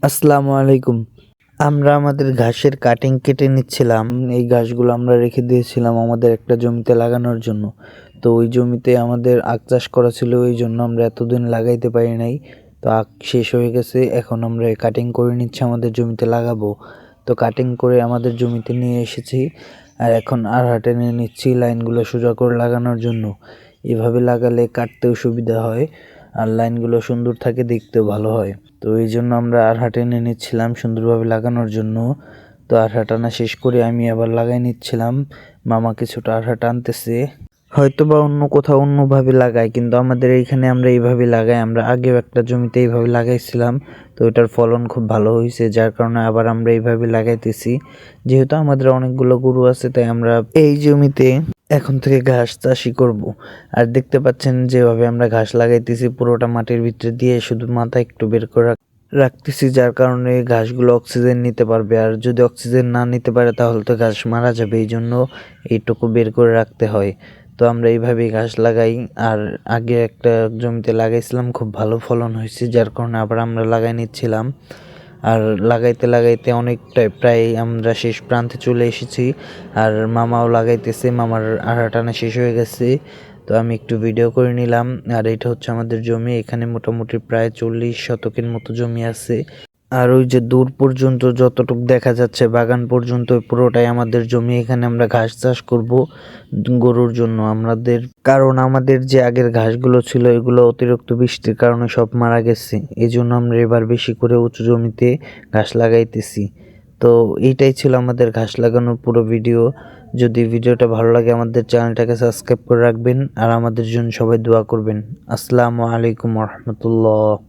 আসসালামু আলাইকুম। আমরা আমাদের ঘাসের কাটিং কেটে নিচ্ছিলাম। এই ঘাসগুলো আমরা রেখে দিয়েছিলাম আমাদের একটা জমিতে লাগানোর জন্য। তো ওই জমিতে আমাদের আখ চাষ করা ছিল, ওই জন্য আমরা এতদিন লাগাইতে পারি নাই। তো আখ শেষ হয়ে গেছে, এখন আমরা কাটিং করে নিচ্ছি, আমাদের জমিতে লাগাবো। তো কাটিং করে আমাদের জমিতে নিয়ে এসেছি, আর এখন আড়া টেনে নিচ্ছি লাইনগুলো সোজা করে লাগানোর জন্য। এভাবে লাগালে কাটতেও সুবিধা হয়, আর লাইনগুলো সুন্দর থাকে, দেখতেও ভালো হয়। তো এই জন্য আমরা আরহা টেনে নিচ্ছিলাম সুন্দরভাবে লাগানোর জন্য। তো আরহা টানা শেষ করে আমি আবার লাগাই নিচ্ছিলাম। মামা কিছুটা আরহা টানতেছে, হয়তো বা অন্য কোথাও অন্যভাবে লাগাই, কিন্তু আমাদের এইখানে আমরা এইভাবে লাগাই। আমরা আগেও একটা জমিতে এইভাবে লাগাইছিলাম, তো এটার ফলন খুব ভালো হয়েছে, যার কারণে আবার আমরা এইভাবে লাগাইতেছি। যেহেতু আমাদের অনেকগুলো গরু আছে, তাই আমরা এই জমিতে এখন থেকে ঘাস চাষই করব। আর দেখতে পাচ্ছেন যেভাবে আমরা ঘাস লাগাইতেছি, পুরোটা মাটির ভিতরে দিয়ে শুধু মাথা একটু বের করে রাখতেছি, যার কারণে ঘাসগুলো অক্সিজেন নিতে পারবে। আর যদি অক্সিজেন না নিতে পারে তাহলে তো ঘাস মারা যাবে, এই জন্য এইটুকু বের করে রাখতে হয়। তো আমরা এইভাবেই ঘাস লাগাই। আর আগে একটা জমিতে লাগাইছিলাম, খুব ভালো ফলন হয়েছে, যার কারণে আবার আমরা লাগাই নিচ্ছিলাম। আর লাগাইতে লাগাইতে অনেকটাই প্রায় আমরা শেষ প্রান্তে চলে এসেছি। আর মামাও লাগাইতেছে, মামার আড়া টানা শেষ হয়ে গেছে। তো আমি একটু ভিডিও করে নিলাম। আর এটা হচ্ছে আমাদের জমি, এখানে মোটামুটি প্রায় 40 শতকের মতো জমি আছে। আর ওই যে দূর পর্যন্ত যতটুক দেখা যাচ্ছে বাগান পর্যন্ত পুরোটাই আমাদের জমি। এখানে আমরা ঘাস চাষ করব গরুর জন্য আমাদের, কারণ আমাদের যে আগের ঘাসগুলো ছিল এগুলো অতিরিক্ত বৃষ্টির কারণে সব মারা গেছে। এই জন্য আমরা এবার বেশি করে উঁচু জমিতে ঘাস লাগাইতেছি। তো এইটাই ছিল আমাদের ঘাস লাগানোর পুরো ভিডিও। যদি ভিডিওটা ভালো লাগে আমাদের চ্যানেলটাকে সাবস্ক্রাইব করে রাখবেন, আর আমাদের জন্য সবাই দোয়া করবেন। আসসালামু আলাইকুম রহমতুল্লাহ।